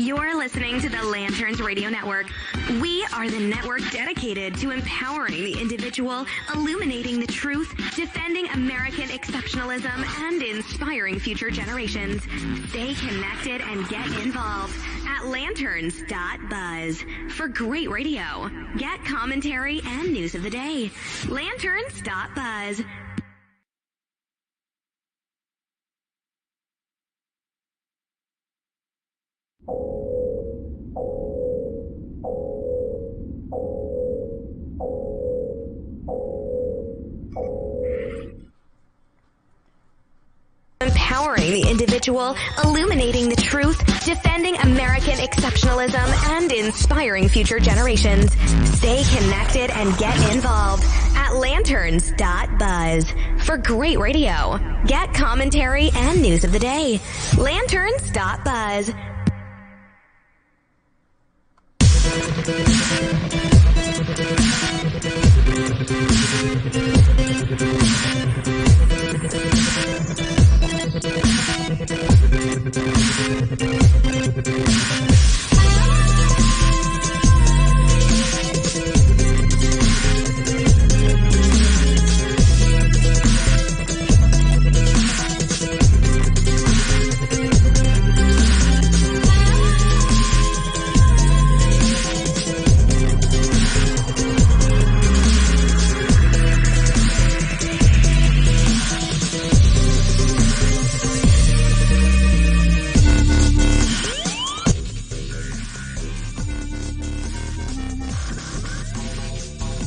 You're listening to the Lanterns Radio Network. We are the network dedicated to empowering the individual, illuminating the truth, defending American exceptionalism, and inspiring future generations. Stay connected and get involved at lanterns.buzz for great radio. Get commentary and news of the day. Lanterns.buzz. Empowering the individual, illuminating the truth, defending American exceptionalism, and inspiring future generations. Stay connected and get involved at lanterns.buzz for great radio. Get commentary and news of the day. Lanterns.buzz.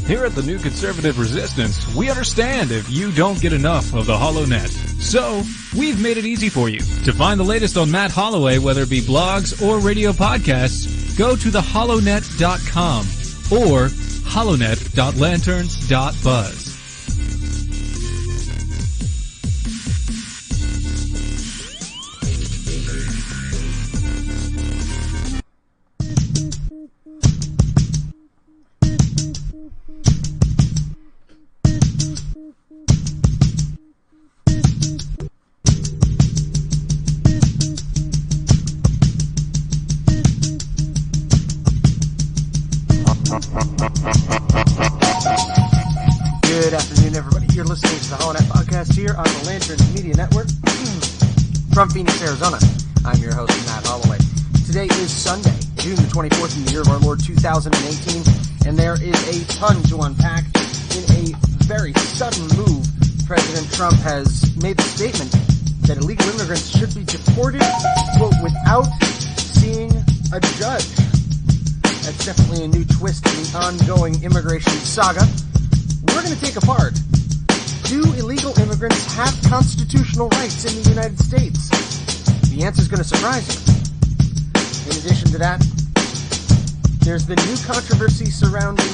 Here at the New Conservative Resistance, we understand if you don't get enough of the HollowNet. So, we've made it easy for you. To find the latest on Matt Holloway, whether it be blogs or radio podcasts, go to thehollownet.com or hollownet.lanterns.buzz. Good afternoon, everybody. You're listening to the HollowNet podcast here on the Lanterns Media Network from Phoenix, Arizona. I'm your host, Matt Holloway. Today is Sunday, June the 24th in the year of our Lord 2018, and there is a ton to unpack. In a very sudden move, President Trump has made the statement that illegal immigrants should be deported, quote, without seeing a judge. That's definitely a new twist in the ongoing immigration saga. We're going to take apart, do illegal immigrants have constitutional rights in the United States? The answer is going to surprise you. In addition to that, there's the new controversy surrounding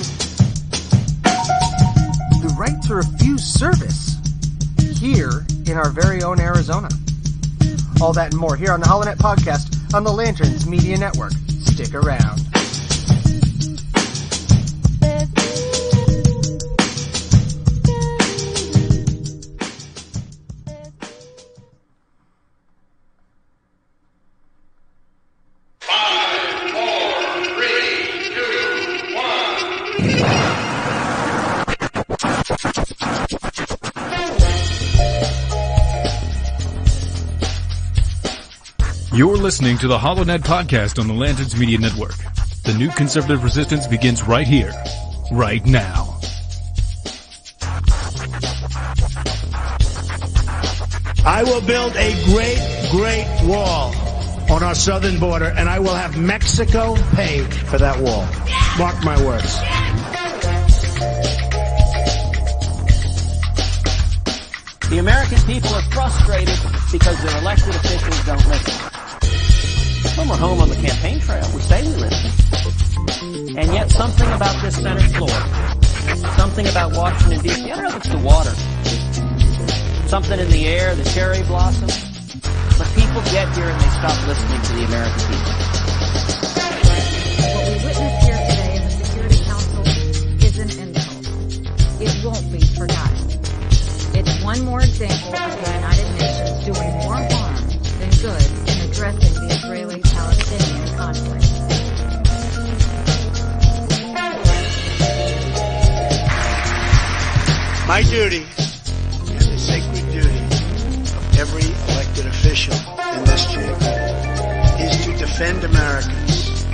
the right to refuse service here in our very own Arizona. All that and more here on the HollowNet podcast on the Lanterns Media Network. Stick around. You're listening to the HollowNet podcast on the Lanterns Media Network. The New Conservative Resistance begins right here, right now. I will build a great wall on our southern border, and I will have Mexico pay for that wall. Mark my words. The American people are frustrated because their elected officials don't listen. When we're home on the campaign trail, we say we listen. And yet something about this Senate floor, something about Washington, D.C., I don't know if it's the water, something in the air, the cherry blossoms, but people get here and they stop listening to the American people. What we witnessed here today in the Security Council is an insult. It won't be forgotten. It's one more example of the United Nations doing more harm than good in addressing the Israeli-Palestinian conflict. My duty and the sacred duty of every elected official in this chamber is to defend Americans,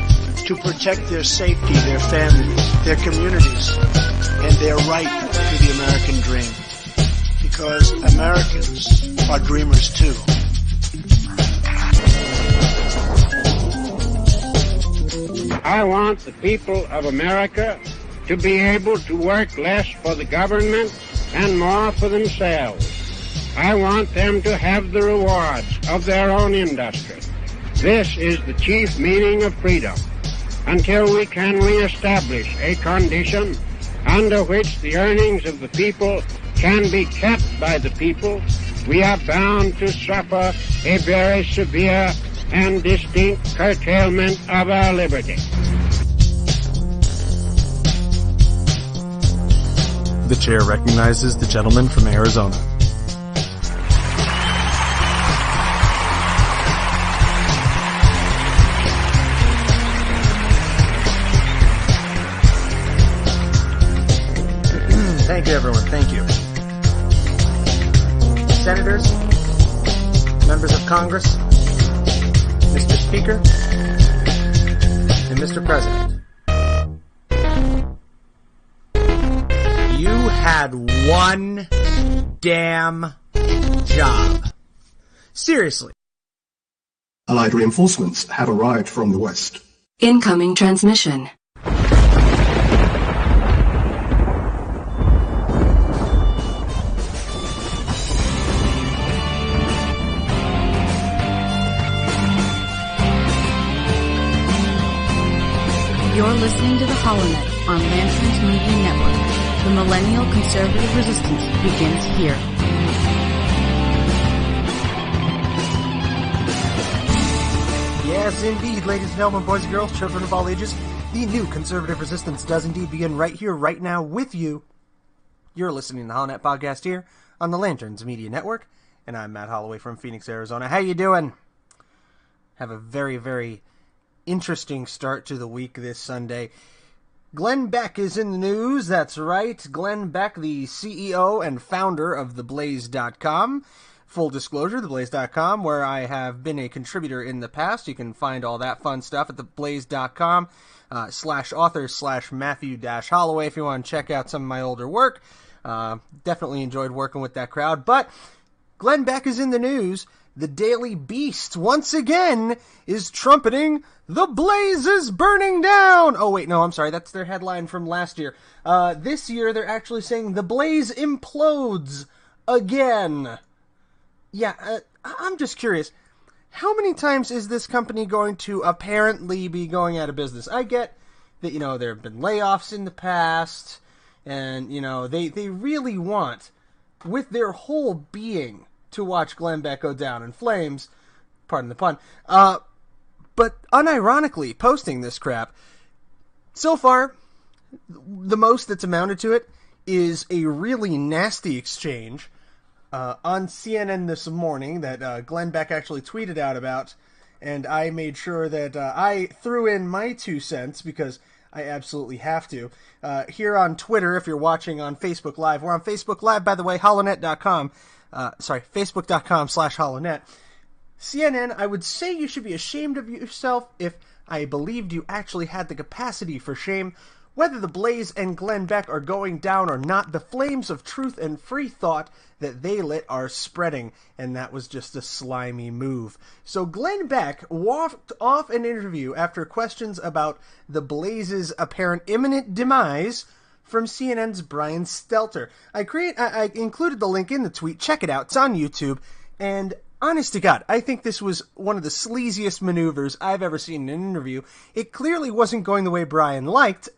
to protect their safety, their families, their communities, and their right to the American dream. Because Americans are dreamers too. I want the people of America to be able to work less for the government and more for themselves. I want them to have the rewards of their own industry. This is the chief meaning of freedom. Until we can reestablish a condition under which the earnings of the people can be kept by the people, we are bound to suffer a very severe and distinct curtailment of our liberty. The chair recognizes the gentleman from Arizona. Thank you, everyone. Thank you. Senators, members of Congress, Mr. Speaker, and Mr. President. You had one damn job. Seriously. Allied reinforcements have arrived from the west. Incoming transmission. You're listening to the HollowNet on Lanterns Media Network. The Millennial Conservative Resistance begins here. Yes, indeed, ladies and gentlemen, boys and girls, children of all ages, the new conservative resistance does indeed begin right here, right now, with you. You're listening to the HollowNet podcast here on the Lanterns Media Network, and I'm Matt Holloway from Phoenix, Arizona. How you doing? Have a very, very interesting start to the week this Sunday. Glenn Beck is in the news, that's right. Glenn Beck, the CEO and founder of theblaze.com. Full disclosure, theblaze.com, where I have been a contributor in the past. You can find all that fun stuff at theblaze.com /author/Matthew-Holloway if you want to check out some of my older work. Definitely enjoyed working with that crowd. But Glenn Beck is in the news. The Daily Beast, once again, is trumpeting, "The Blaze is burning down!" Oh, wait, no, I'm sorry, that's their headline from last year. This year, they're actually saying, "The Blaze implodes again." Yeah, I'm just curious, how many times is this company going to apparently be going out of business? I get that, there have been layoffs in the past, and, they really want, with their whole being, to watch Glenn Beck go down in flames, pardon the pun, but unironically posting this crap. So far, the most that's amounted to it is a really nasty exchange on CNN this morning that Glenn Beck actually tweeted out about, and I made sure that I threw in my 2 cents because I absolutely have to. Here on Twitter, if you're watching on Facebook Live, we're on Facebook Live, by the way, HollowNet.com. Facebook.com/HollowNet. CNN, I would say you should be ashamed of yourself if I believed you actually had the capacity for shame. Whether the Blaze and Glenn Beck are going down or not, the flames of truth and free thought that they lit are spreading, and that was just a slimy move. So Glenn Beck walked off an interview after questions about the Blaze's apparent imminent demise from CNN's Brian Stelter. I included the link in the tweet. Check it out. It's on YouTube. And honest to God, I think this was one of the sleaziest maneuvers I've ever seen in an interview. It clearly wasn't going the way Brian liked.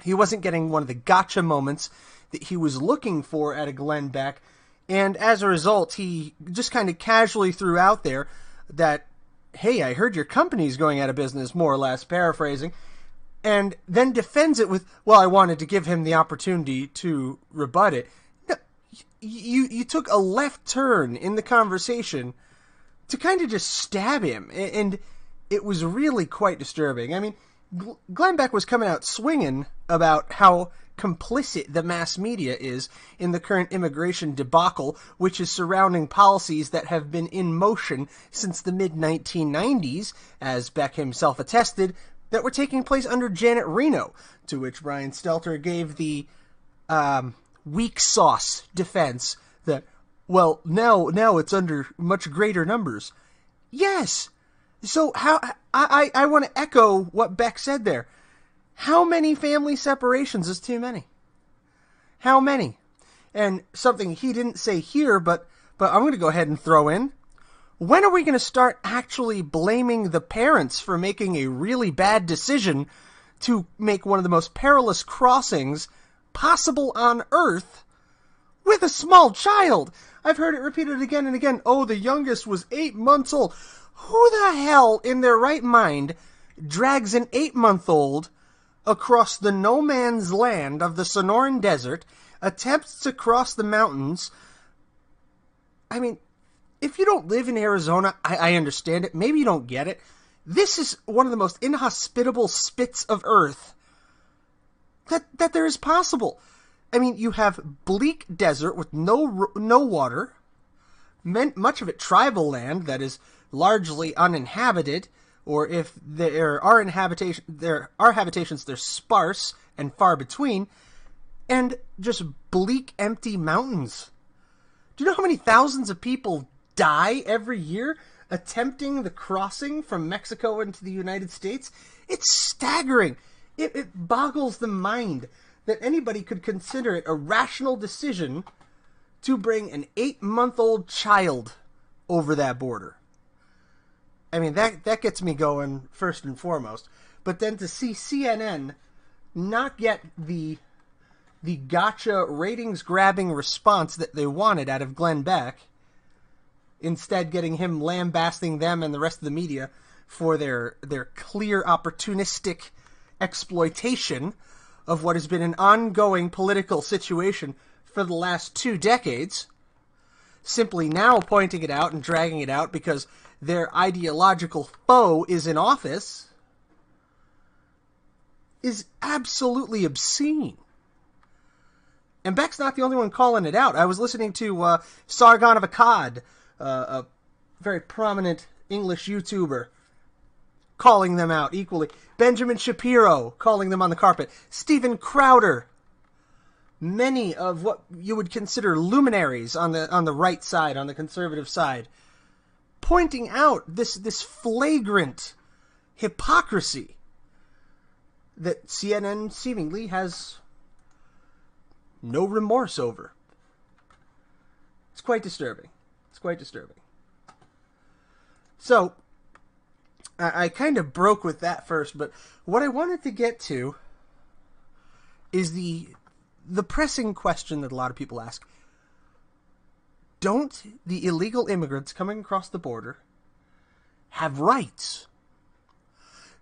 He wasn't getting one of the gotcha moments that he was looking for at a Glenn Beck. And as a result, he just kind of casually threw out there that, "Hey, I heard your company's going out of business," more or less, paraphrasing. And then defends it with, "Well, I wanted to give him the opportunity to rebut it." No, you took a left turn in the conversation to kind of just stab him, and it was really quite disturbing. I mean, Glenn Beck was coming out swinging about how complicit the mass media is in the current immigration debacle, which is surrounding policies that have been in motion since the mid-1990s, as Beck himself attested, that were taking place under Janet Reno, to which Brian Stelter gave the weak sauce defense that, well, now it's under much greater numbers. Yes. So how I want to echo what Beck said there. How many family separations is too many? How many? And something he didn't say here, but I'm going to go ahead and throw in. When are we going to start actually blaming the parents for making a really bad decision to make one of the most perilous crossings possible on Earth with a small child? I've heard it repeated again and again. Oh, the youngest was 8 months old. Who the hell in their right mind drags an 8-month-old across the no man's land of the Sonoran Desert, attempts to cross the mountains? I mean, if you don't live in Arizona, I understand it. Maybe you don't get it. This is one of the most inhospitable spits of earth that there is possible. I mean, you have bleak desert with no water, much of it tribal land that is largely uninhabited, or if there are habitations, they're sparse and far between, and just bleak, empty mountains. Do you know how many thousands of people die every year attempting the crossing from Mexico into the United States? It's staggering. It boggles the mind that anybody could consider it a rational decision to bring an 8-month-old child over that border. I mean, that gets me going first and foremost. But then to see CNN not get the gotcha ratings-grabbing response that they wanted out of Glenn Beck, instead getting him lambasting them and the rest of the media for their clear opportunistic exploitation of what has been an ongoing political situation for the last 2 decades, simply now pointing it out and dragging it out because their ideological foe is in office, is absolutely obscene. And Beck's not the only one calling it out. I was listening to Sargon of Akkad, a very prominent English YouTuber, calling them out equally. Benjamin Shapiro calling them on the carpet. Steven Crowder. Many of what you would consider luminaries on the right side, on the conservative side, pointing out this flagrant hypocrisy that CNN seemingly has no remorse over. It's quite disturbing. It's quite disturbing. So, I kind of broke with that first, but what I wanted to get to is the pressing question that a lot of people ask. Don't the illegal immigrants coming across the border have rights?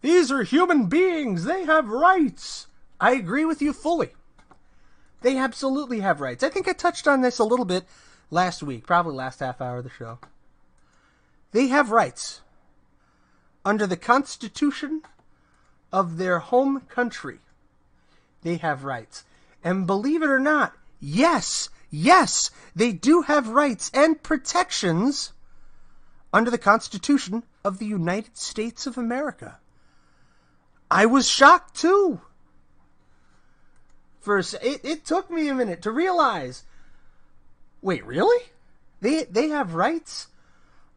These are human beings. They have rights. I agree with you fully. They absolutely have rights. I think I touched on this a little bit last week, probably last half hour of the show. They have rights under the Constitution of their home country. They have rights. And believe it or not, yes, they do have rights and protections under the Constitution of the United States of America. I was shocked too. It took me a minute to realize, wait, really? They have rights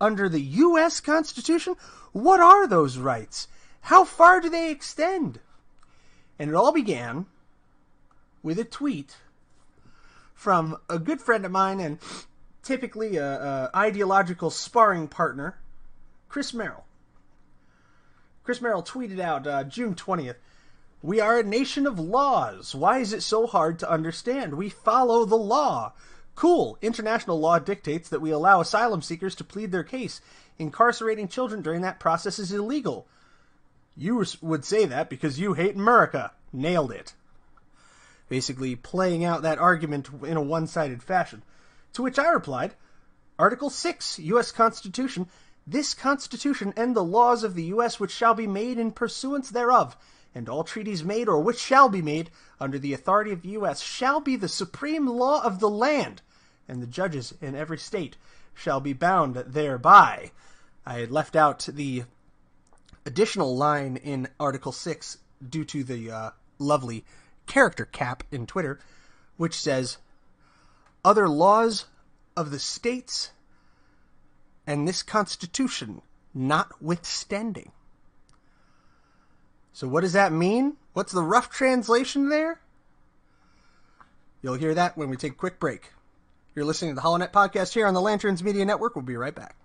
under the U.S. Constitution? What are those rights? How far do they extend? And it all began with a tweet from a good friend of mine and typically a ideological sparring partner, Chris Merrill. Chris Merrill tweeted out June 20th, "We are a nation of laws. Why is it so hard to understand? We follow the law. Cool. International law dictates that we allow asylum seekers to plead their case. Incarcerating children during that process is illegal. You would say that because you hate America. Nailed it." Basically playing out that argument in a one-sided fashion. To which I replied, Article 6, U.S. Constitution, "This Constitution and the laws of the U.S. which shall be made in pursuance thereof, and all treaties made or which shall be made under the authority of the U.S. shall be the supreme law of the land, and the judges in every state shall be bound thereby. I had left out the additional line in Article 6 due to the lovely character cap in Twitter, which says, other laws of the states and this Constitution notwithstanding. So what does that mean? What's the rough translation there? You'll hear that when we take a quick break. You're listening to the HollowNet podcast here on the Lanterns Media Network. We'll be right back.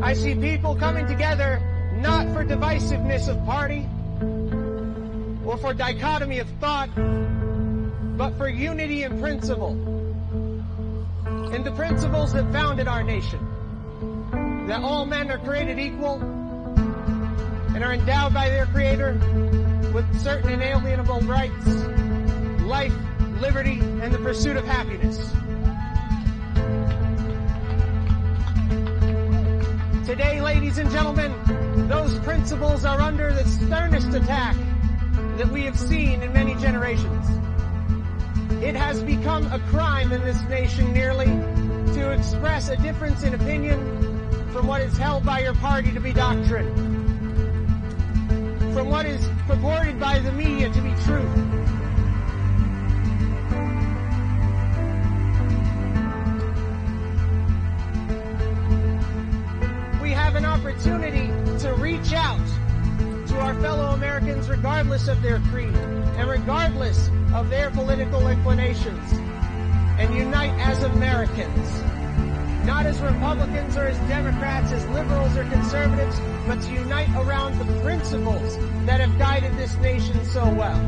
I see people coming together not for divisiveness of party or for dichotomy of thought, but for unity in principle. In the principles that founded our nation, that all men are created equal and are endowed by their Creator with certain inalienable rights, life, liberty, and the pursuit of happiness. Today, ladies and gentlemen, those principles are under the sternest attack that we have seen in many generations. It has become a crime in this nation nearly to express a difference in opinion from what is held by your party to be doctrine, from what is purported by the media to be truth. We have an opportunity to reach out to our fellow Americans regardless of their creed and regardless of their political inclinations, and unite as Americans, not as Republicans or as Democrats, as liberals or conservatives, but to unite around the principles that have guided this nation so well.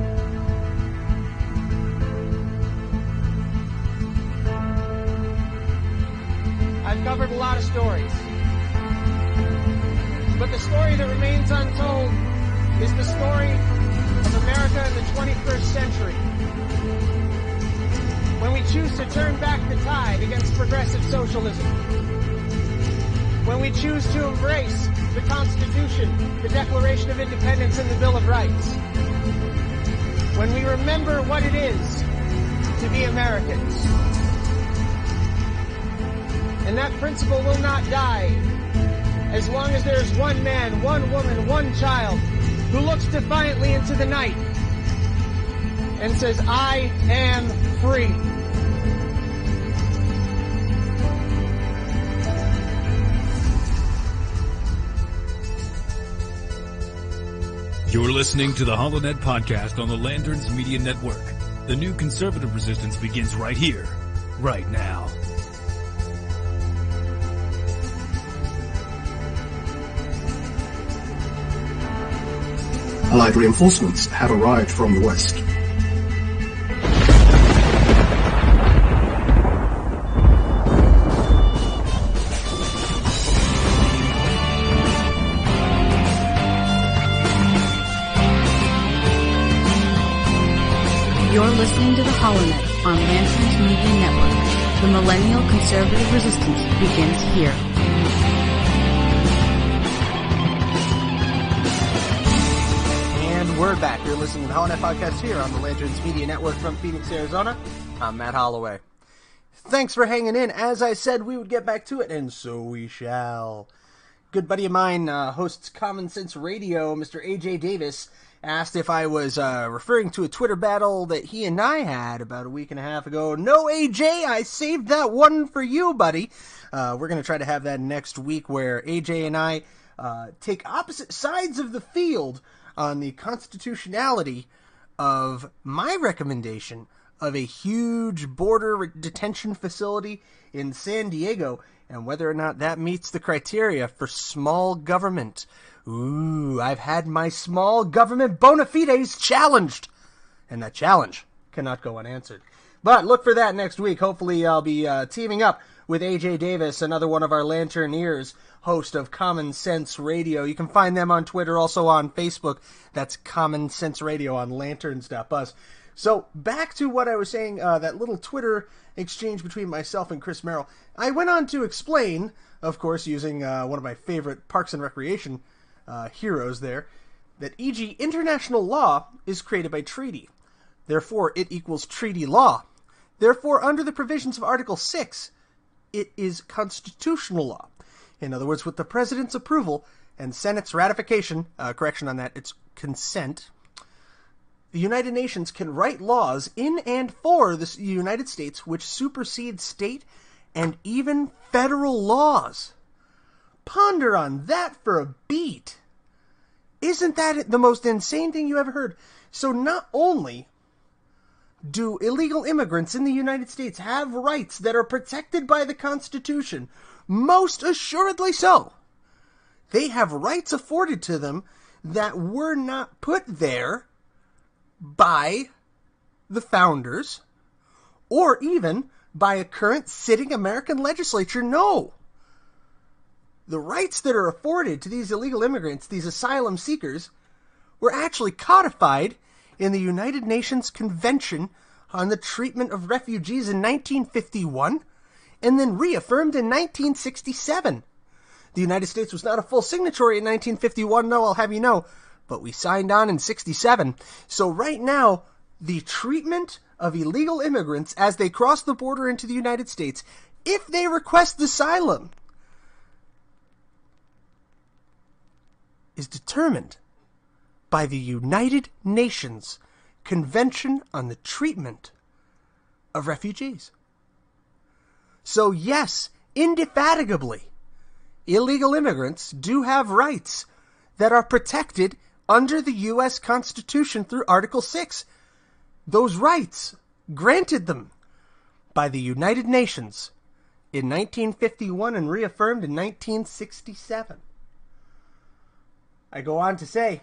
I've covered a lot of stories, but the story that remains untold is the story of America in the 21st century, when we choose to turn back the tide against progressive socialism, when we choose to embrace the Constitution, the Declaration of Independence, and the Bill of Rights, when we remember what it is to be Americans. And that principle will not die as long as there is one man, one woman, one child who looks defiantly into the night and says, I am free. You're listening to the HollowNet podcast on the Lanterns Media Network. The new conservative resistance begins right here, right now. Allied reinforcements have arrived from the west. You're listening to the HollowNet on Lanterns Media Network. The Millennial Conservative Resistance begins here. And we're back. You're listening to the HollowNet podcast here on the Lanterns Media Network from Phoenix, Arizona. I'm Matt Holloway. Thanks for hanging in. As I said, we would get back to it, and so we shall. Good buddy of mine hosts Common Sense Radio, Mr. AJ Davis, asked if I was referring to a Twitter battle that he and I had about a week and a half ago. No, AJ, I saved that one for you, buddy. We're going to try to have that next week where AJ and I take opposite sides of the field on the constitutionality of my recommendation of a huge border detention facility in San Diego and whether or not that meets the criteria for small government. Ooh, I've had my small government bona fides challenged, and that challenge cannot go unanswered. But look for that next week. Hopefully I'll be teaming up with AJ Davis, another one of our Lanterneers, host of Common Sense Radio. You can find them on Twitter, also on Facebook. That's Common Sense Radio on lanterns.buzz. So back to what I was saying, that little Twitter exchange between myself and Chris Merrill. I went on to explain, of course, using one of my favorite Parks and Recreation heroes there, that e.g. international law is created by treaty. Therefore, it equals treaty law. Therefore, under the provisions of Article 6, it is constitutional law. In other words, with the President's approval and Senate's ratification, correction on that, it's consent, the United Nations can write laws in and for the United States which supersede state and even federal laws. Ponder on that for a beat. Isn't that the most insane thing you ever heard? So not only do illegal immigrants in the United States have rights that are protected by the Constitution, most assuredly so, they have rights afforded to them that were not put there by the founders or even by a current sitting American legislature. No. The rights that are afforded to these illegal immigrants, these asylum seekers, were actually codified in the United Nations Convention on the Treatment of Refugees in 1951 and then reaffirmed in 1967. The United States was not a full signatory in 1951, no, I'll have you know, but we signed on in 67. So right now, the treatment of illegal immigrants as they cross the border into the United States, if they request asylum, is determined by the United Nations Convention on the Treatment of Refugees. So yes, indefatigably, illegal immigrants do have rights that are protected under the U.S. Constitution through Article 6. Those rights granted them by the United Nations in 1951 and reaffirmed in 1967. I go on to say,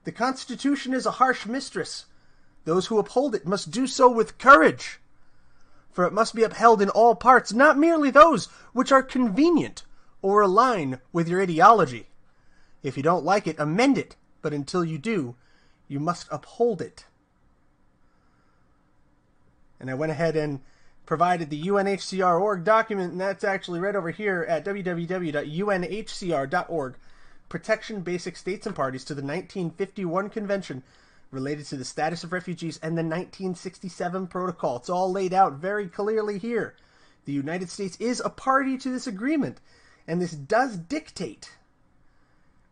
the Constitution is a harsh mistress. Those who uphold it must do so with courage, for it must be upheld in all parts, not merely those which are convenient or align with your ideology. If you don't like it, amend it, but until you do, you must uphold it. And I went ahead and provided the UNHCR.org document, and that's actually right over here at www.unhcr.org. Protection Basic States and Parties to the 1951 Convention related to the status of refugees and the 1967 Protocol. It's all laid out very clearly here. The United States is a party to this agreement, and this does dictate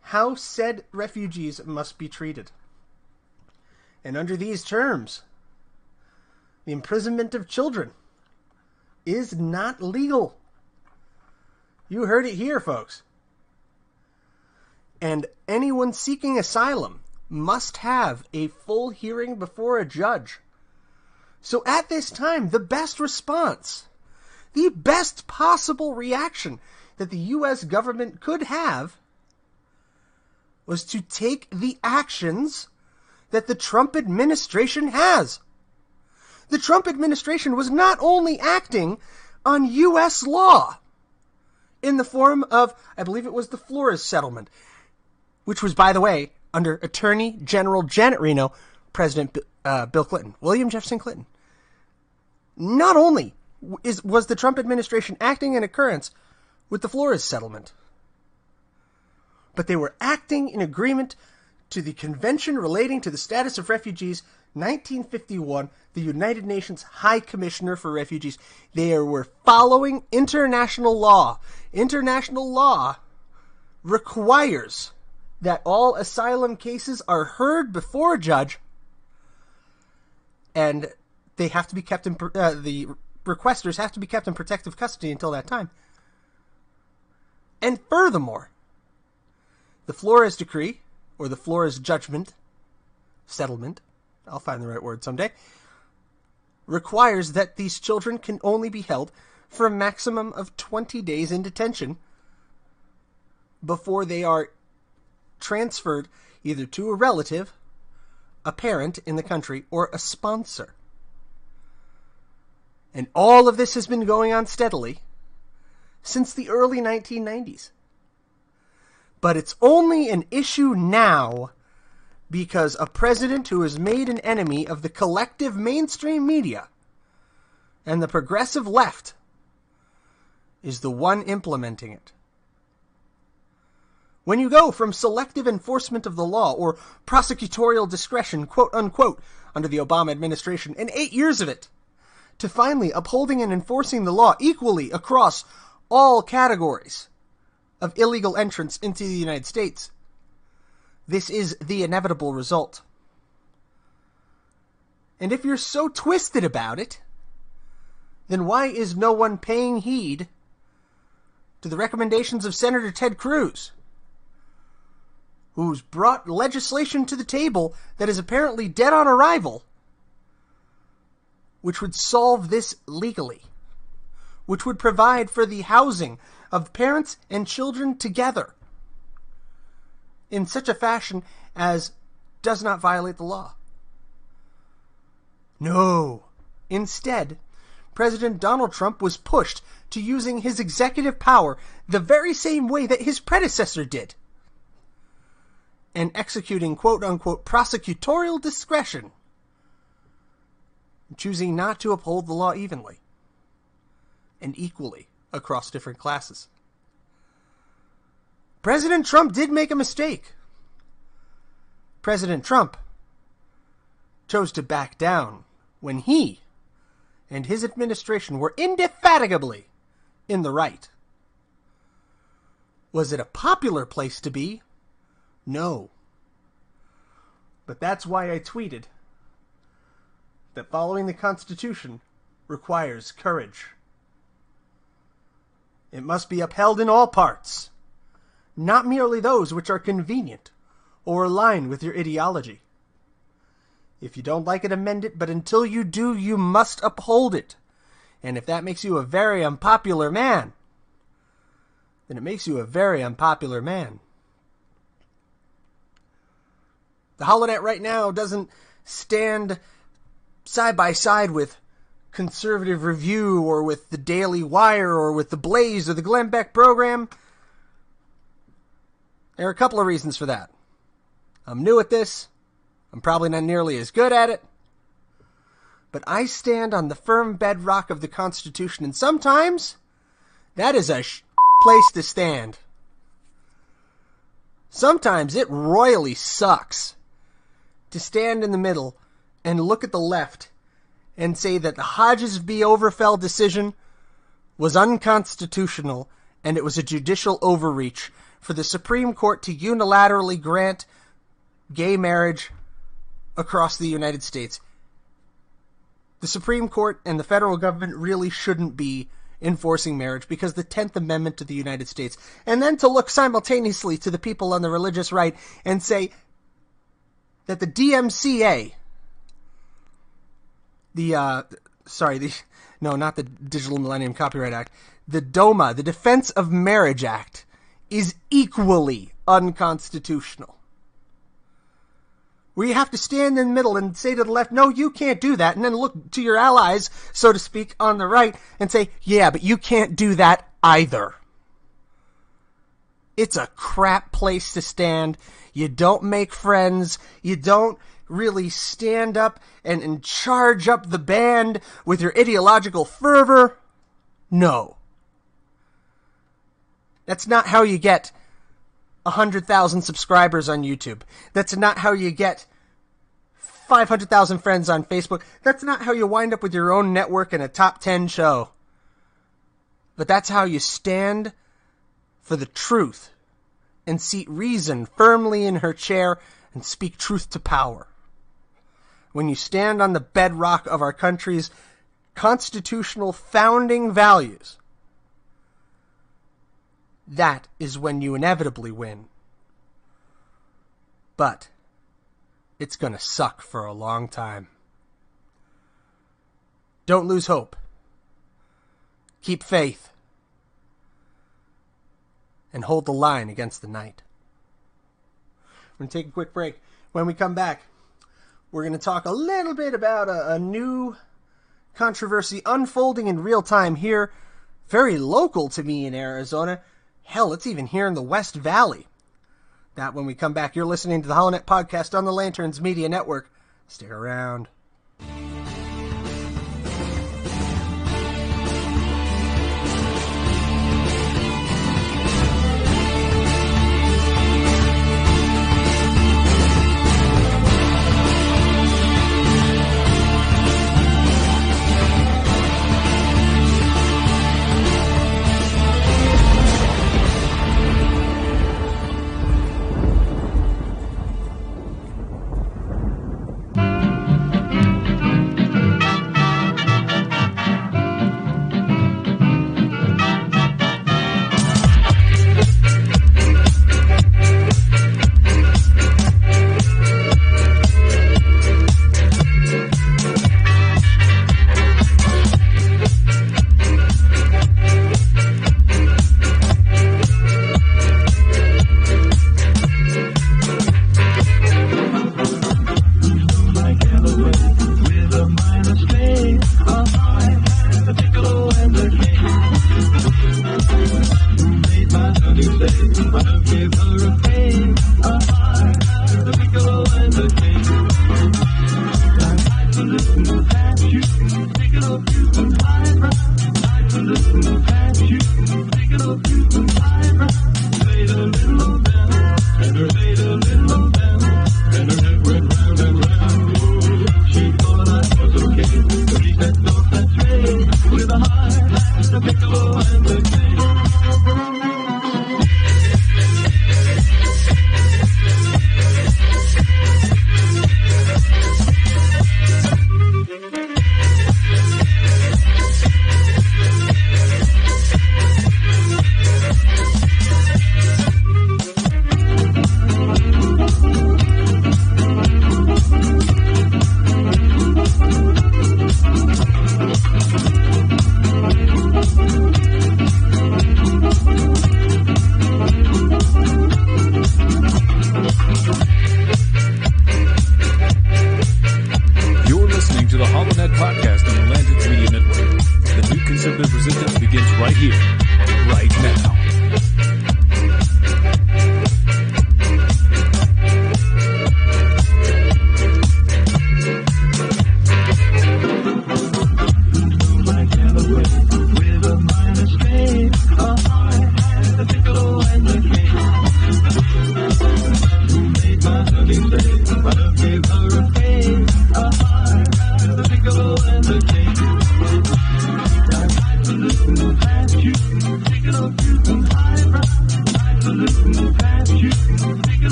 how said refugees must be treated. And under these terms, the imprisonment of children is not legal. You heard it here, folks. And anyone seeking asylum must have a full hearing before a judge. So at this time, the best response, the best possible reaction that the U.S. government could have was to take the actions that the Trump administration has. The Trump administration was not only acting on U.S. law in the form of, I believe it was the Flores settlement, which was, by the way, under Attorney General Janet Reno, President Bill Clinton, William Jefferson Clinton. Not only was the Trump administration acting in accordance with the Flores settlement, but they were acting in agreement to the Convention relating to the status of refugees, 1951, the United Nations High Commissioner for Refugees. They were following international law. International law requires that all asylum cases are heard before a judge, and they have to be kept in the requesters have to be kept in protective custody until that time. And furthermore, the Flores Decree, or the Flores Judgment, settlement, I'll find the right word someday, requires that these children can only be held for a maximum of 20 days in detention before they are transferred either to a relative, a parent in the country, or a sponsor. And all of this has been going on steadily since the early 1990s. But it's only an issue now because a president who has made an enemy of the collective mainstream media and the progressive left is the one implementing it. When you go from selective enforcement of the law or prosecutorial discretion, quote unquote, under the Obama administration, and 8 years of it, to finally upholding and enforcing the law equally across all categories of illegal entrance into the United States, this is the inevitable result. And if you're so twisted about it, then why is no one paying heed to the recommendations of Senator Ted Cruz, who's brought legislation to the table that is apparently dead on arrival, which would solve this legally, which would provide for the housing of parents and children together in such a fashion as does not violate the law? No. Instead, President Donald Trump was pushed to using his executive power the very same way that his predecessor did, and executing quote-unquote prosecutorial discretion, choosing not to uphold the law evenly and equally across different classes. President Trump did make a mistake. President Trump chose to back down when he and his administration were indefatigably in the right. Was it a popular place to be? No. But that's why I tweeted that following the Constitution requires courage. It must be upheld in all parts, not merely those which are convenient or align with your ideology. If you don't like it, amend it, but until you do, you must uphold it. And if that makes you a very unpopular man, then it makes you a very unpopular man. The HollowNet right now doesn't stand side by side with Conservative Review or with the Daily Wire or with the Blaze or the Glenn Beck program. There are a couple of reasons for that. I'm new at this. I'm probably not nearly as good at it. But I stand on the firm bedrock of the Constitution, and sometimes that is a place to stand. Sometimes it royally sucks to stand in the middle and look at the left and say that the Hodges v. Overfell decision was unconstitutional and it was a judicial overreach for the Supreme Court to unilaterally grant gay marriage across the United States. The Supreme Court and the federal government really shouldn't be enforcing marriage because the 10th Amendment to the United States. And then to look simultaneously to the people on the religious right and say that the DMCA, not the Digital Millennium Copyright Act, the DOMA, the Defense of Marriage Act, is equally unconstitutional. Where you have to stand in the middle and say to the left, no, you can't do that. And then look to your allies, so to speak, on the right and say, yeah, but you can't do that either. It's a crap place to stand. You don't make friends. You don't really stand up and charge up the band with your ideological fervor. No. That's not how you get 100,000 subscribers on YouTube. That's not how you get 500,000 friends on Facebook. That's not how you wind up with your own network and a top 10 show. But that's how you stand for the truth and seat reason firmly in her chair and speak truth to power. When you stand on the bedrock of our country's constitutional founding values, that is when you inevitably win. But it's gonna suck for a long time. Don't lose hope. Keep faith. And hold the line against the night. I'm going to take a quick break. When we come back, we're going to talk a little bit about a new controversy unfolding in real time here, very local to me in Arizona. Hell, it's even here in the West Valley. That when we come back. You're listening to the HollowNet podcast on the Lanterns Media Network. Stick around.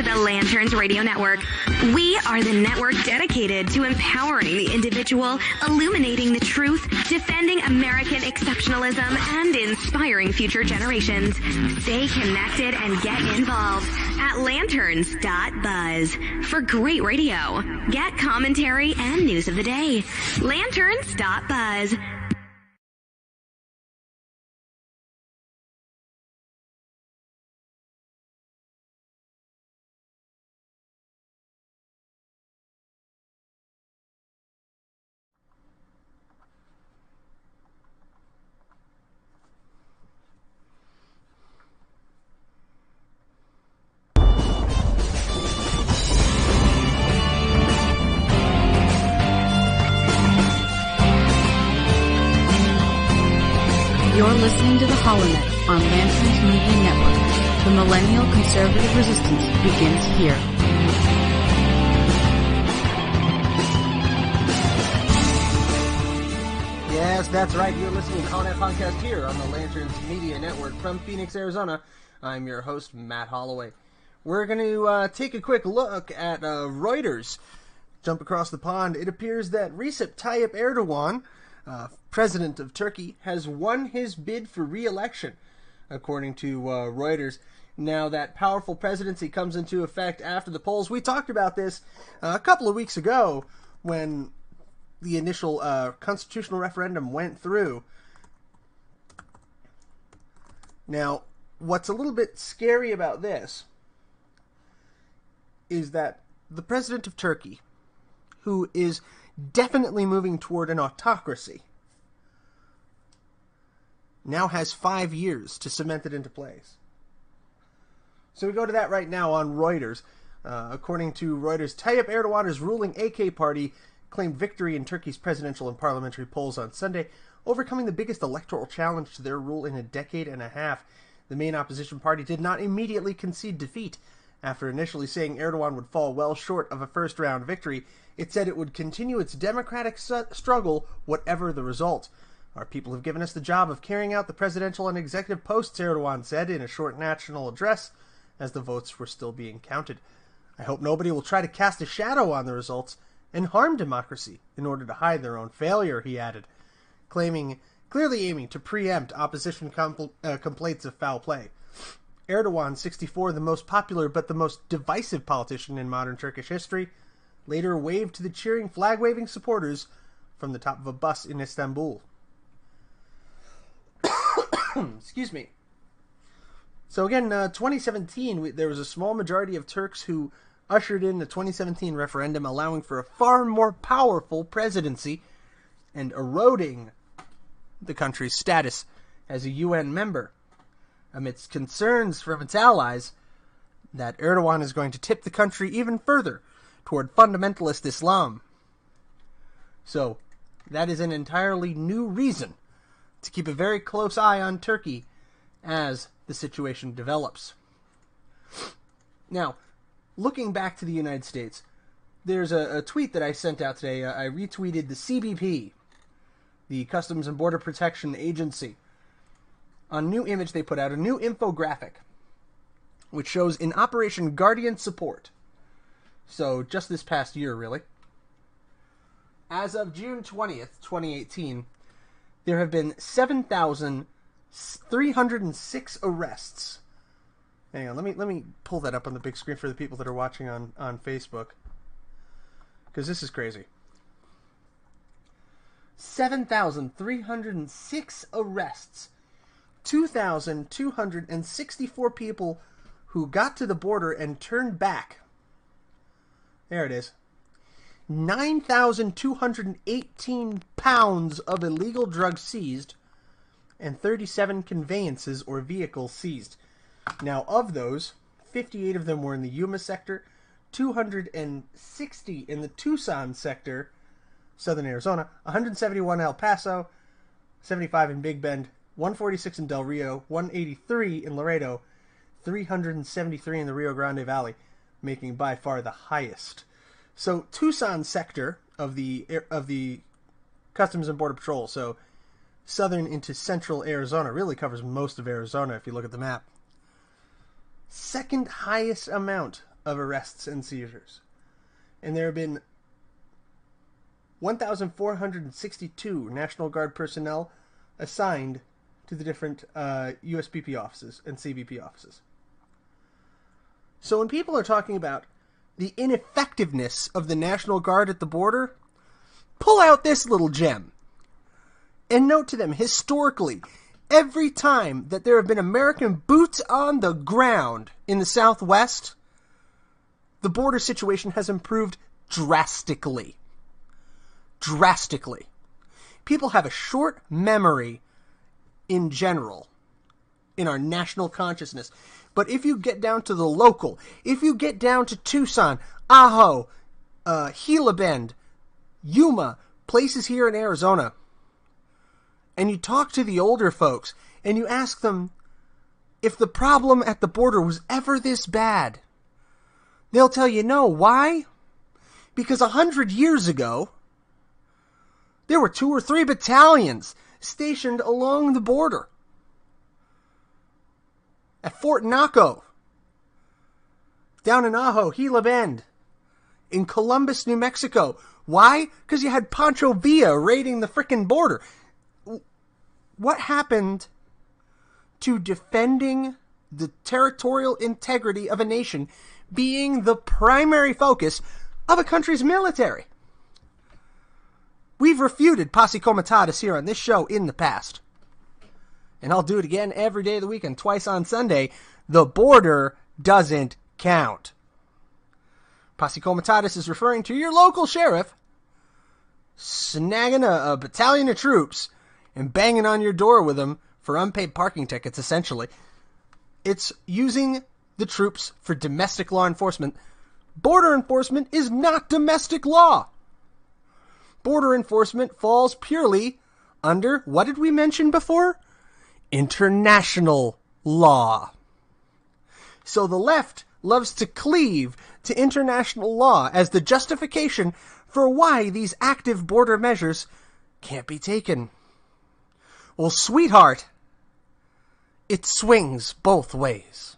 to the Lanterns Radio Network. We are the network dedicated to empowering the individual, illuminating the truth, defending American exceptionalism, and inspiring future generations. Stay connected and get involved at lanterns.buzz for great radio. Get commentary and news of the day. Lanterns.buzz. You're listening to the HollowNet on Lanterns Media Network. The Millennial Conservative Resistance begins here. Yes, that's right. You're listening to the HollowNet podcast here on the Lanterns Media Network from Phoenix, Arizona. I'm your host, Matt Holloway. We're going to take a quick look at Reuters. Jump across the pond. It appears that Recep Tayyip Erdogan, president of Turkey, has won his bid for re-election, according to Reuters. Now, that powerful presidency comes into effect after the polls. We talked about this a couple of weeks ago when the initial constitutional referendum went through. Now, what's a little bit scary about this is that the president of Turkey, who is definitely moving toward an autocracy, now has 5 years to cement it into place. So we go to that right now on Reuters. According to Reuters, Tayyip Erdogan's ruling AK party claimed victory in Turkey's presidential and parliamentary polls on Sunday, overcoming the biggest electoral challenge to their rule in a decade and a half. The main opposition party did not immediately concede defeat. After initially saying Erdogan would fall well short of a first-round victory, it said it would continue its democratic struggle, whatever the result. Our people have given us the job of carrying out the presidential and executive posts, Erdogan said in a short national address, as the votes were still being counted. I hope nobody will try to cast a shadow on the results and harm democracy in order to hide their own failure, he added, clearly aiming to preempt opposition complaints of foul play. Erdogan, 64, the most popular but the most divisive politician in modern Turkish history, later waved to the cheering, flag-waving supporters from the top of a bus in Istanbul. Excuse me. So again, 2017, there was a small majority of Turks who ushered in the 2017 referendum, allowing for a far more powerful presidency and eroding the country's status as a UN member, amidst concerns from its allies that Erdogan is going to tip the country even further toward fundamentalist Islam. So, that is an entirely new reason to keep a very close eye on Turkey as the situation develops. Now, looking back to the United States, there's a tweet that I sent out today. I retweeted the CBP, the Customs and Border Protection Agency. On a new image they put out, a new infographic, which shows in Operation Guardian Support. So, just this past year, really. As of June 20th, 2018, there have been 7,306 arrests. Hang on, let me pull that up on the big screen for the people that are watching on Facebook, because this is crazy. 7,306 arrests. 2,264 people who got to the border and turned back. There it is. 9,218 pounds of illegal drugs seized, and 37 conveyances or vehicles seized. Now, of those, 58 of them were in the Yuma sector, 260 in the Tucson sector, southern Arizona, 171 in El Paso, 75 in Big Bend, 146 in Del Rio, 183 in Laredo, 373 in the Rio Grande Valley, making by far the highest. So, Tucson sector of the Customs and Border Patrol, so southern into central Arizona, really covers most of Arizona if you look at the map. Second highest amount of arrests and seizures. And there have been 1,462 National Guard personnel assigned to the different USPP offices and CBP offices. So when people are talking about the ineffectiveness of the National Guard at the border, pull out this little gem and note to them, historically, every time that there have been American boots on the ground in the Southwest, the border situation has improved drastically. Drastically. People have a short memory in general in our national consciousness. But if you get down to the local, if you get down to Tucson, Ajo, Gila Bend, Yuma, places here in Arizona, and you talk to the older folks, and you ask them if the problem at the border was ever this bad, they'll tell you no. Why? Because 100 years ago, there were 2 or 3 battalions stationed along the border. At Fort Naco, down in Ajo, Gila Bend, in Columbus, New Mexico. Why? Because you had Pancho Villa raiding the frickin' border. What happened to defending the territorial integrity of a nation being the primary focus of a country's military? We've refuted posse comitatus here on this show in the past. And I'll do it again every day of the week and twice on Sunday. The border doesn't count. Posse comitatus is referring to your local sheriff snagging a battalion of troops and banging on your door with them for unpaid parking tickets, essentially. It's using the troops for domestic law enforcement. Border enforcement is not domestic law. Border enforcement falls purely under, what did we mention before? International law. So the left loves to cleave to international law as the justification for why these active border measures can't be taken. Well, sweetheart, it swings both ways.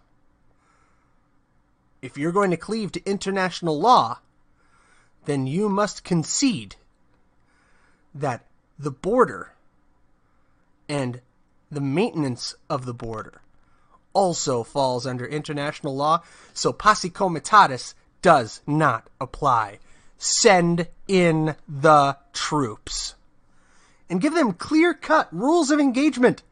If you're going to cleave to international law, then you must concede that the border and the maintenance of the border also falls under international law, so posse comitatus does not apply. Send in the troops. And give them clear-cut rules of engagement.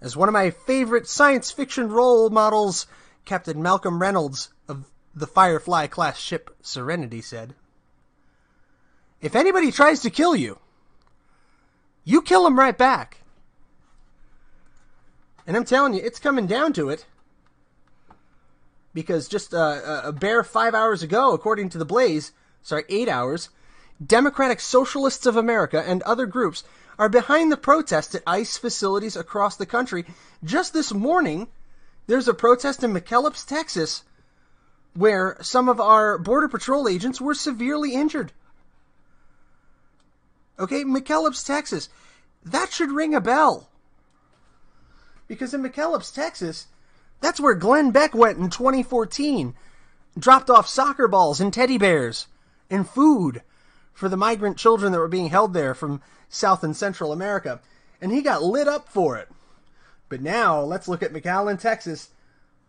As one of my favorite science fiction role models, Captain Malcolm Reynolds of the Firefly-class ship Serenity said, if anybody tries to kill you, you kill them right back. And I'm telling you, it's coming down to it. Because just a bare 5 hours ago, according to the Blaze, 8 hours, Democratic Socialists of America and other groups are behind the protests at ICE facilities across the country. Just this morning, there's a protest in McKellips, Texas, where some of our Border Patrol agents were severely injured. Okay, McKellips, Texas. That should ring a bell. Because in McKellips, Texas, that's where Glenn Beck went in 2014. Dropped off soccer balls and teddy bears and food for the migrant children that were being held there from South and Central America. And he got lit up for it. But now, let's look at McAllen, Texas.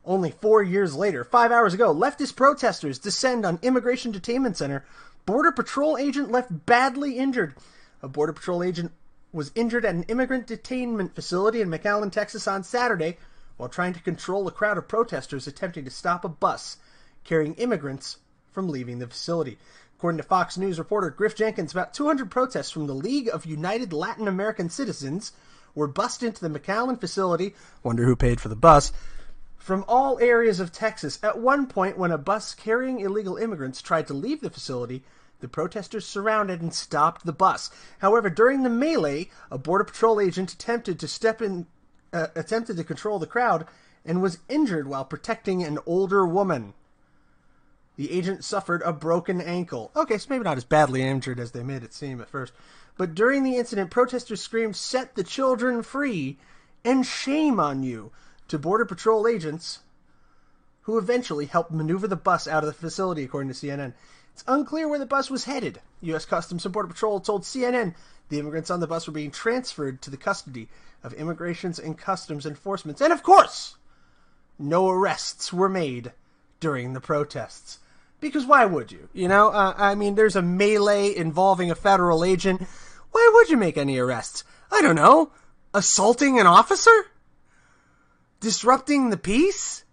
Only 4 years later, 5 hours ago, leftist protesters descend on Immigration Detainment Center. Border Patrol agent left badly injured. A Border Patrol agent was injured at an immigrant detainment facility in McAllen, Texas on Saturday while trying to control a crowd of protesters attempting to stop a bus carrying immigrants from leaving the facility. According to Fox News reporter Griff Jenkins, about 200 protests from the League of United Latin American Citizens were bussed into the McAllen facility, wonder who paid for the bus, from all areas of Texas. At one point, when a bus carrying illegal immigrants tried to leave the facility, the protesters surrounded and stopped the bus. However, during the melee, a Border Patrol agent attempted to control the crowd and was injured while protecting an older woman. The agent suffered a broken ankle. Okay, so maybe not as badly injured as they made it seem at first. But during the incident, protesters screamed, "Set the children free," and "Shame on you," to Border Patrol agents who eventually helped maneuver the bus out of the facility, according to CNN. It's unclear where the bus was headed. U.S. Customs and Border Patrol told CNN the immigrants on the bus were being transferred to the custody of Immigration and Customs Enforcement. And of course, no arrests were made during the protests. Because why would you? You know, I mean, there's a melee involving a federal agent. Why would you make any arrests? I don't know. Assaulting an officer? Disrupting the peace?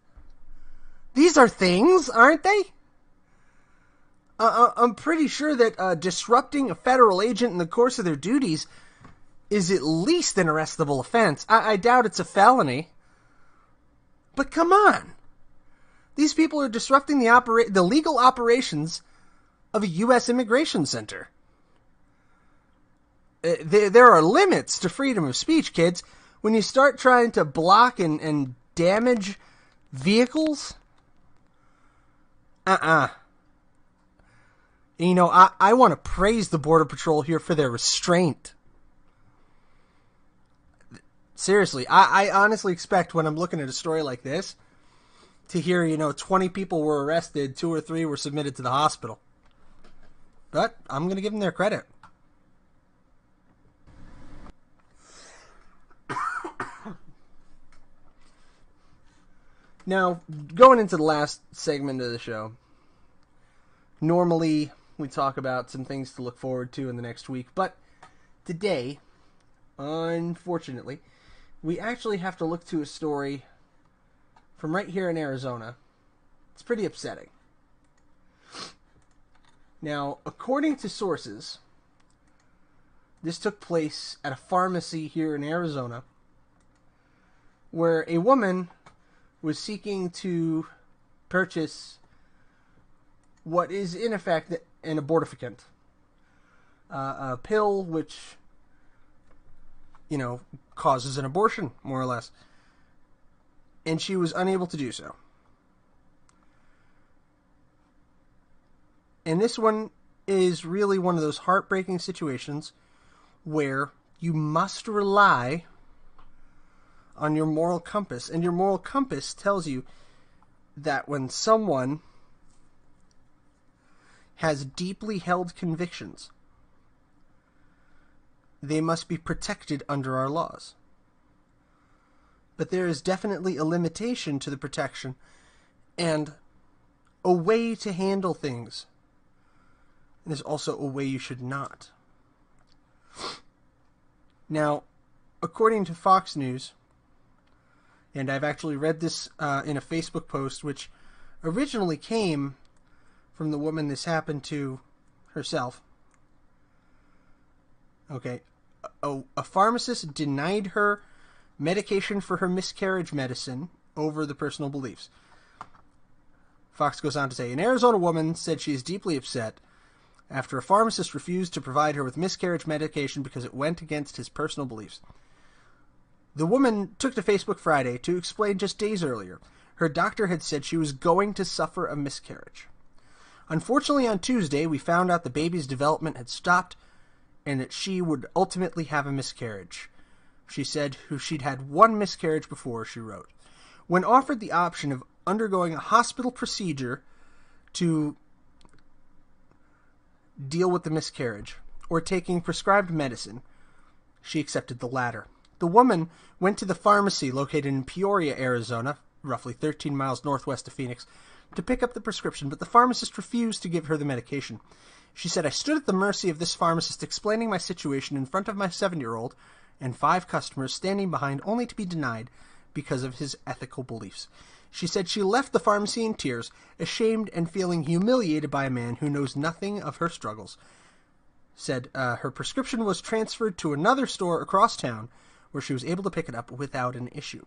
These are things, aren't they? I'm pretty sure that disrupting a federal agent in the course of their duties is at least an arrestable offense. I doubt it's a felony. But come on. These people are disrupting the legal operations of a U.S. immigration center. There are limits to freedom of speech, kids. When you start trying to block and damage vehicles, You know, I want to praise the Border Patrol here for their restraint. Seriously, I honestly expect when I'm looking at a story like this to hear, 20 people were arrested, 2 or 3 were submitted to the hospital. But I'm going to give them their credit. Now, going into the last segment of the show, normally we talk about some things to look forward to in the next week, but today, unfortunately, we actually have to look to a story from right here in Arizona. It's pretty upsetting. Now, according to sources, this took place at a pharmacy here in Arizona, where a woman was seeking to purchase what is in effect an abortifacient, a pill which, causes an abortion, more or less. And she was unable to do so. And this one is really one of those heartbreaking situations where you must rely on your moral compass. And your moral compass tells you that when someone has deeply held convictions, they must be protected under our laws. But there is definitely a limitation to the protection and a way to handle things. And there's also a way you should not. Now, according to Fox News, and I've actually read this in a Facebook post, which originally came from the woman this happened to herself. Okay, a pharmacist denied her medication for her miscarriage medicine over the personal beliefs. Fox goes on to say, an Arizona woman said she is deeply upset after a pharmacist refused to provide her with miscarriage medication because it went against his personal beliefs. The woman took to Facebook Friday to explain just days earlier her doctor had said she was going to suffer a miscarriage. Unfortunately, on Tuesday, we found out the baby's development had stopped and that she would ultimately have a miscarriage. She said she'd had one miscarriage before, she wrote. When offered the option of undergoing a hospital procedure to deal with the miscarriage or taking prescribed medicine, she accepted the latter. The woman went to the pharmacy located in Peoria, Arizona, roughly 13 miles northwest of Phoenix, to pick up the prescription, but the pharmacist refused to give her the medication. She said, I stood at the mercy of this pharmacist explaining my situation in front of my 7-year-old and 5 customers standing behind only to be denied because of his ethical beliefs. She said she left the pharmacy in tears, ashamed and feeling humiliated by a man who knows nothing of her struggles. Said her prescription was transferred to another store across town where she was able to pick it up without an issue.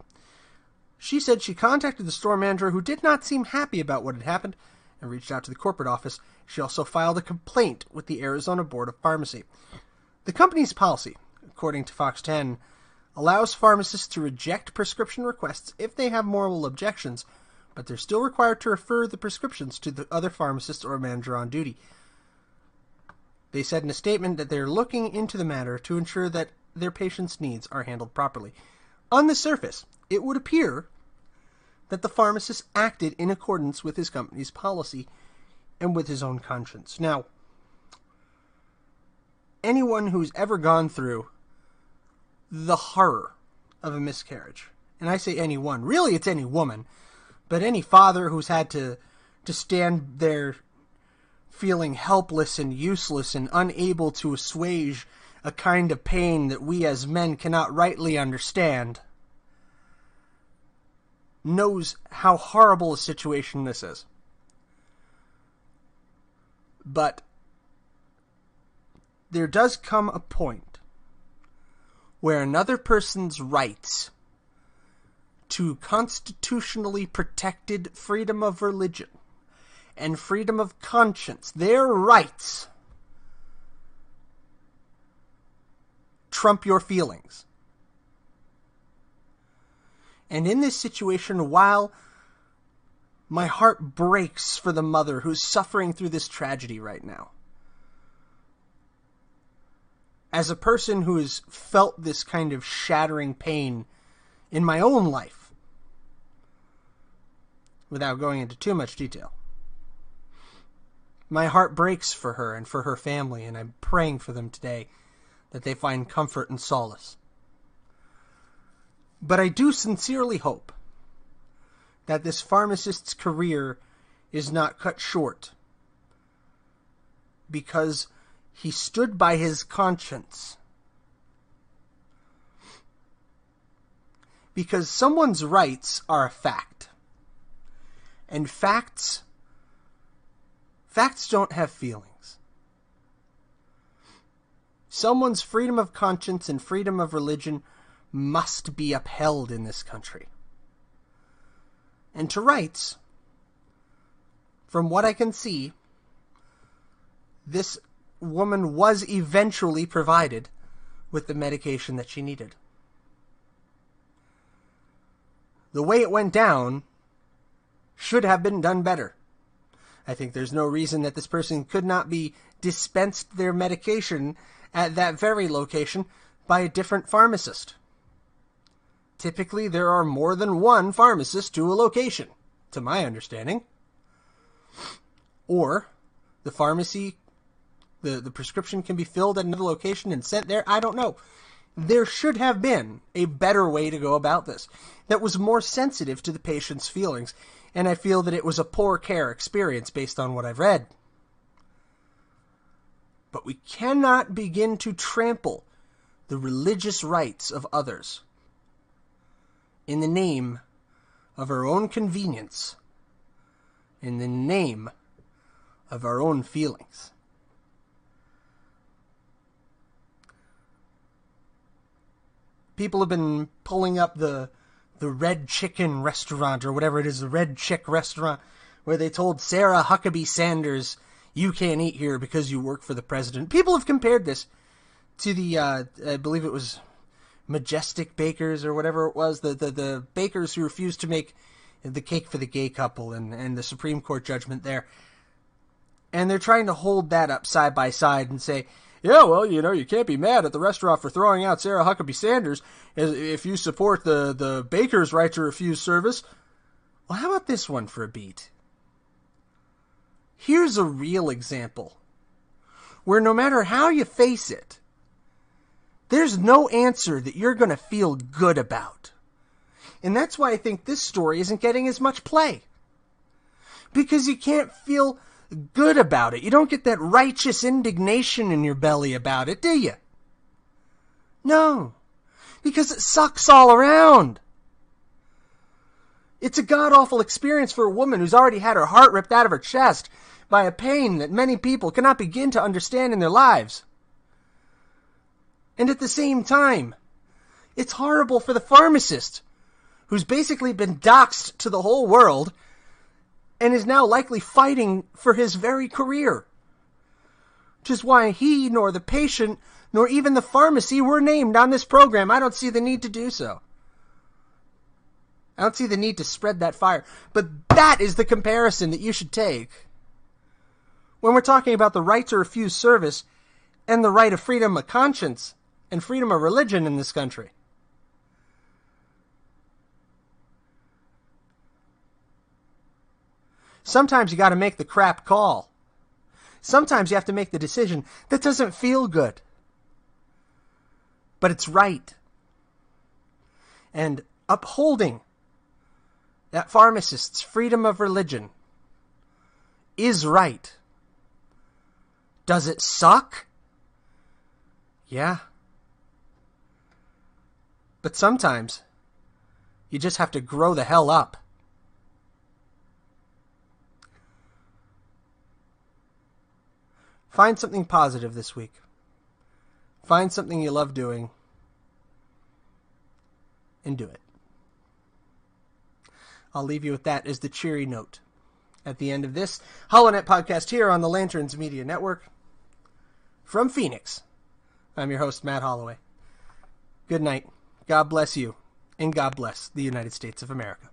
She said she contacted the store manager, who did not seem happy about what had happened, and reached out to the corporate office. She also filed a complaint with the Arizona Board of Pharmacy. The company's policy, according to Fox 10, allows pharmacists to reject prescription requests if they have moral objections, but they're still required to refer the prescriptions to the other pharmacist or manager on duty. They said in a statement that they're looking into the matter to ensure that their patients' needs are handled properly. On the surface, it would appear that the pharmacist acted in accordance with his company's policy and with his own conscience. Now, anyone who's ever gone through the horror of a miscarriage, and I say anyone, really it's any woman, but any father who's had to stand there feeling helpless and useless and unable to assuage a kind of pain that we as men cannot rightly understand, knows how horrible a situation this is. But there does come a point where another person's rights to constitutionally protected freedom of religion and freedom of conscience, their rights, trump your feelings. And in this situation, while my heart breaks for the mother who's suffering through this tragedy right now, as a person who has felt this kind of shattering pain in my own life, without going into too much detail, my heart breaks for her and for her family, and I'm praying for them today that they find comfort and solace. But I do sincerely hope that this pharmacist's career is not cut short because he stood by his conscience. Because someone's rights are a fact. And facts don't have feelings. Someone's freedom of conscience and freedom of religion must be upheld in this country. And to rights, from what I can see, this woman was eventually provided with the medication that she needed. The way it went down should have been done better. I think there's no reason that this person could not be dispensed their medication at that very location by a different pharmacist. Typically, there are more than one pharmacist to a location, to my understanding. Or the pharmacy, the prescription can be filled at another location and sent there. I don't know. There should have been a better way to go about this that was more sensitive to the patient's feelings, and I feel that it was a poor care experience based on what I've read. But we cannot begin to trample the religious rights of others in the name of our own convenience, in the name of our own feelings. People have been pulling up the Red Chicken restaurant, or whatever it is, the Red Chick restaurant, where they told Sarah Huckabee Sanders, you can't eat here because you work for the president. People have compared this to the, I believe it was Majestic Bakers, or whatever it was, the bakers who refused to make the cake for the gay couple, and the Supreme Court judgment there. And they're trying to hold that up side by side and say, yeah, well, you can't be mad at the restaurant for throwing out Sarah Huckabee Sanders if you support the baker's right to refuse service. Well, how about this one for a beat? Here's a real example where no matter how you face it, there's no answer that you're going to feel good about. And that's why I think this story isn't getting as much play. Because you can't feel good about it. You don't get that righteous indignation in your belly about it, do you? No. Because it sucks all around. It's a god-awful experience for a woman who's already had her heart ripped out of her chest by a pain that many people cannot begin to understand in their lives. And at the same time, it's horrible for the pharmacist, who's basically been doxxed to the whole world and is now likely fighting for his very career. Which is why he, nor the patient, nor even the pharmacy were named on this program. I don't see the need to do so. I don't see the need to spread that fire. But that is the comparison that you should take when we're talking about the right to refuse service and the right of freedom of conscience and freedom of religion in this country. Sometimes you got to make the crap call. Sometimes you have to make the decision that doesn't feel good. But it's right. And upholding that pharmacist's freedom of religion is right. Does it suck? Yeah. But sometimes you just have to grow the hell up. Find something positive this week. Find something you love doing and do it. I'll leave you with that as the cheery note at the end of this HollowNet podcast here on the Lanterns Media Network. From Phoenix, I'm your host, Matt Holloway. Good night. God bless you, and God bless the United States of America.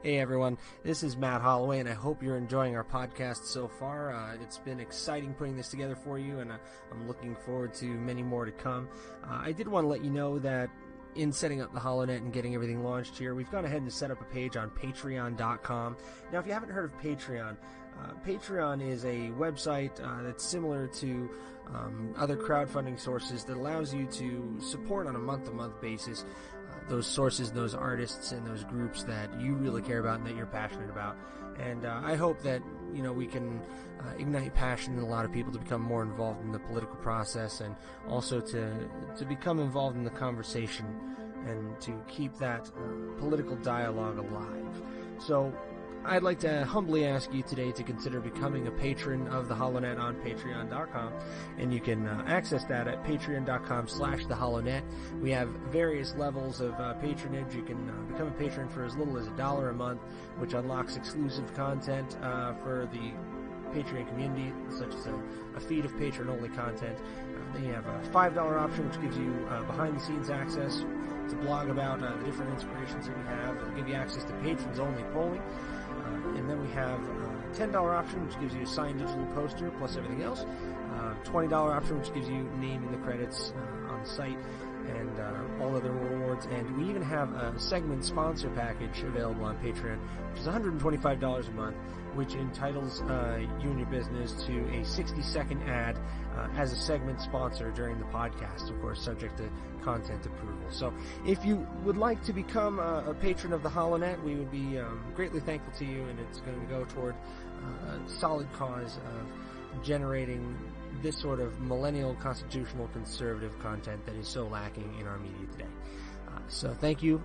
Hey everyone, this is Matt Holloway, and I hope you're enjoying our podcast so far. It's been exciting putting this together for you, and I'm looking forward to many more to come. I did want to let you know that in setting up the HollowNet and getting everything launched here, we've gone ahead and set up a page on Patreon.com. Now, if you haven't heard of Patreon, Patreon is a website that's similar to other crowdfunding sources that allows you to support on a month-to-month basis those sources, those artists, and those groups that you really care about and that you're passionate about. And I hope that we can ignite passion in a lot of people to become more involved in the political process, and also to become involved in the conversation and to keep that political dialogue alive. So I'd like to humbly ask you today to consider becoming a patron of the HollowNet on Patreon.com, and you can access that at Patreon.com/theHollowNet. We have various levels of patronage. You can become a patron for as little as $1 a month, which unlocks exclusive content for the Patreon community, such as a feed of patron-only content. Then you have a $5 option, which gives you behind-the-scenes access to blog about the different inspirations that we have. It'll give you access to patrons-only polling. And then we have a $10 option, which gives you a signed digital poster plus everything else. $20 option, which gives you name in the credits on the site, and all other rewards. And we even have a segment sponsor package available on Patreon, which is $125 a month, which entitles you and your business to a 60-second ad as a segment sponsor during the podcast, of course, subject to content approval. So if you would like to become a patron of the HollowNet, we would be greatly thankful to you, and it's going to go toward a solid cause of generating this sort of millennial constitutional conservative content that is so lacking in our media today. So thank you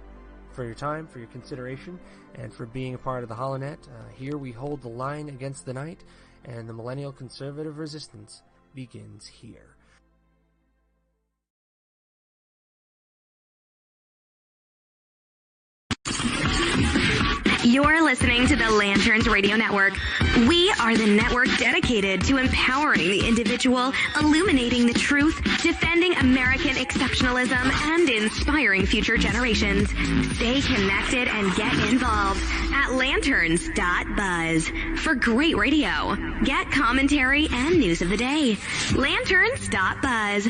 for your time, for your consideration, and for being a part of the HollowNet. Here we hold the line against the night, and the millennial conservative resistance begins here. You're listening to the Lanterns Radio Network. We are the network dedicated to empowering the individual, illuminating the truth, defending American exceptionalism, and inspiring future generations. Stay connected and get involved at lanterns.buzz. For great radio, get commentary and news of the day. Lanterns.buzz.